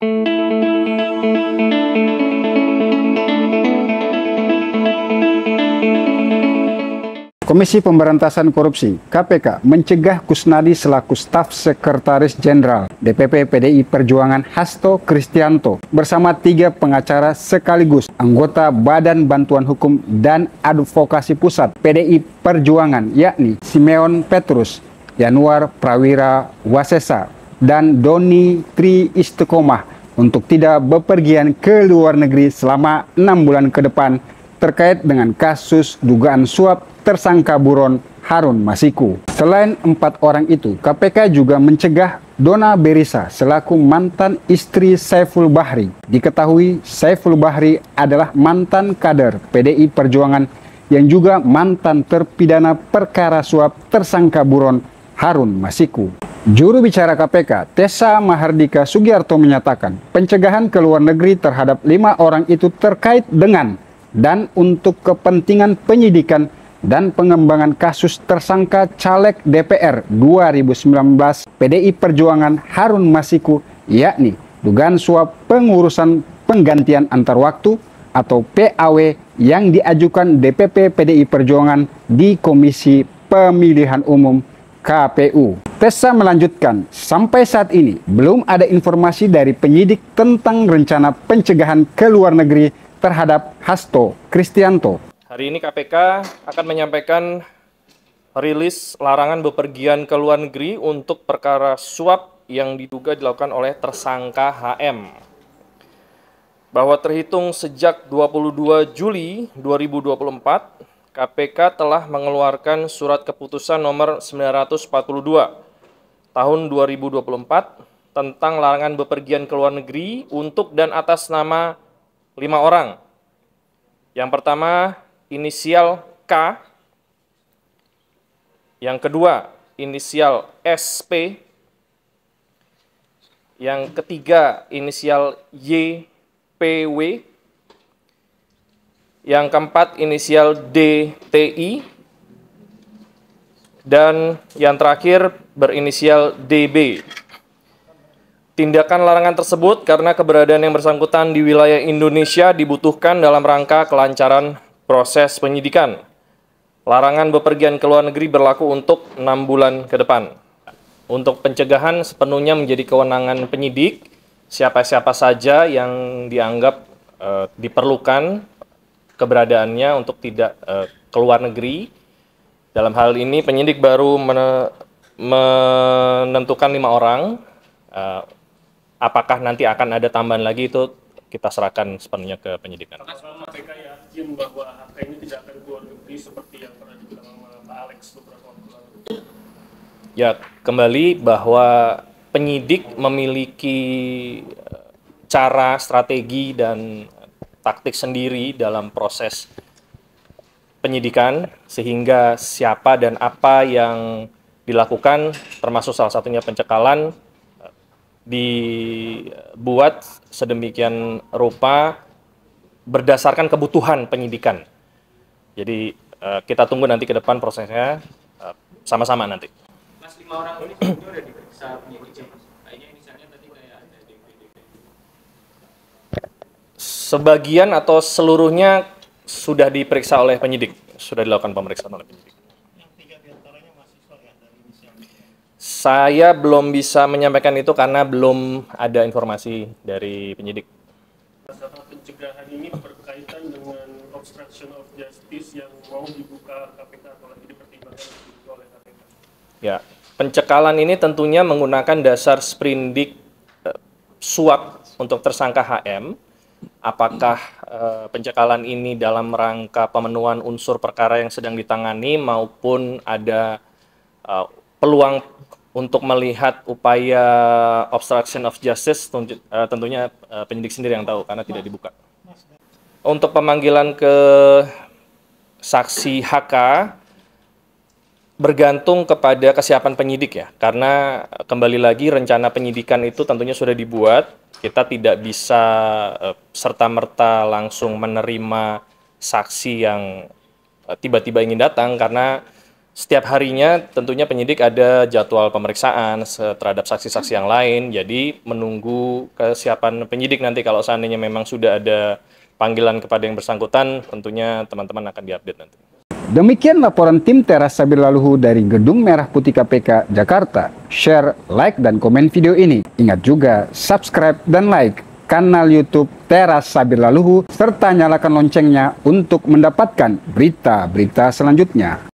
Komisi Pemberantasan Korupsi (KPK) mencegah Kusnadi selaku staf Sekretaris Jenderal DPP PDI Perjuangan Hasto Kristianto bersama 3 pengacara sekaligus anggota Badan Bantuan Hukum dan Advokasi Pusat PDI Perjuangan, yakni Simeon Petrus, Yanuar Prawira Wasesa, dan Doni Tri Istiqomah untuk tidak bepergian ke luar negeri selama 6 bulan ke depan terkait dengan kasus dugaan suap tersangka buron Harun Masiku. Selain 4 orang itu, KPK juga mencegah Dona Berisa selaku mantan istri Saiful Bahri. Diketahui Saiful Bahri adalah mantan kader PDI Perjuangan yang juga mantan terpidana perkara suap tersangka buron Harun Masiku. Juru bicara KPK, Tessa Mahardika Sugiarto menyatakan pencegahan ke luar negeri terhadap 5 orang itu terkait dengan dan untuk kepentingan penyidikan dan pengembangan kasus tersangka caleg DPR 2019 PDI Perjuangan Harun Masiku, yakni dugaan suap pengurusan penggantian antar waktu atau PAW yang diajukan DPP PDI Perjuangan di Komisi Pemilihan Umum KPU. Tessa melanjutkan, sampai saat ini belum ada informasi dari penyidik tentang rencana pencegahan ke luar negeri terhadap Hasto Kristianto. Hari ini KPK akan menyampaikan rilis larangan bepergian ke luar negeri untuk perkara suap yang diduga dilakukan oleh tersangka HM. Bahwa terhitung sejak 22 Juli 2024, KPK telah mengeluarkan surat keputusan nomor 942 tahun 2024 tentang larangan bepergian ke luar negeri untuk dan atas nama 5 orang. Yang pertama, inisial K, yang kedua inisial SP, yang ketiga inisial YPW, yang keempat inisial DTI, dan yang terakhir berinisial DB. Tindakan larangan tersebut karena keberadaan yang bersangkutan di wilayah Indonesia dibutuhkan dalam rangka kelancaran proses penyidikan. Larangan bepergian ke luar negeri berlaku untuk 6 bulan ke depan. Untuk pencegahan sepenuhnya menjadi kewenangan penyidik. Siapa-siapa saja yang dianggap diperlukan keberadaannya untuk tidak ke luar negeri. Dalam hal ini penyidik baru menentukan 5 orang. Apakah nanti akan ada tambahan lagi itu kita serahkan sepenuhnya ke penyidikan. Selama KPK yakin bahwa HK ini tidak akan keluar negeri seperti yang pernah dibilang sama Pak Alex beberapa waktu lalu. Ya, kembali bahwa penyidik memiliki cara, strategi, dan taktik sendiri dalam proses penyidikan, sehingga siapa dan apa yang dilakukan, termasuk salah satunya pencekalan, dibuat sedemikian rupa berdasarkan kebutuhan penyidikan. Jadi kita tunggu nanti ke depan prosesnya sama-sama nanti. Mas, 5 orang ini sebetulnya udah diperiksa penyidiknya, Mas. Kayaknya inisialnya tadi kayak ada DPDP. Sebagian atau seluruhnya sudah diperiksa oleh penyidik, sudah dilakukan pemeriksaan oleh penyidik. Saya belum bisa menyampaikan itu karena belum ada informasi dari penyidik. Masalah pencegahan ini berkaitan dengan obstruction of justice yang mau dibuka KPK atau lagi dipertimbangkan oleh KPK. Ya, pencekalan ini tentunya menggunakan dasar sprindik suap untuk tersangka HM. Apakah pencekalan ini dalam rangka pemenuhan unsur perkara yang sedang ditangani maupun ada peluang untuk melihat upaya obstruction of justice, tentunya penyidik sendiri yang tahu karena tidak dibuka. Untuk pemanggilan ke saksi HK bergantung kepada kesiapan penyidik ya, karena kembali lagi rencana penyidikan itu tentunya sudah dibuat, kita tidak bisa serta-merta langsung menerima saksi yang tiba-tiba ingin datang karena setiap harinya tentunya penyidik ada jadwal pemeriksaan terhadap saksi-saksi yang lain, jadi menunggu kesiapan penyidik nanti kalau seandainya memang sudah ada panggilan kepada yang bersangkutan, tentunya teman-teman akan diupdate nanti. Demikian laporan tim Teras Sabir Laluhu dari Gedung Merah Putih KPK, Jakarta. Share, like, dan komen video ini. Ingat juga, subscribe dan like kanal YouTube Teras Sabir Laluhu, serta nyalakan loncengnya untuk mendapatkan berita-berita selanjutnya.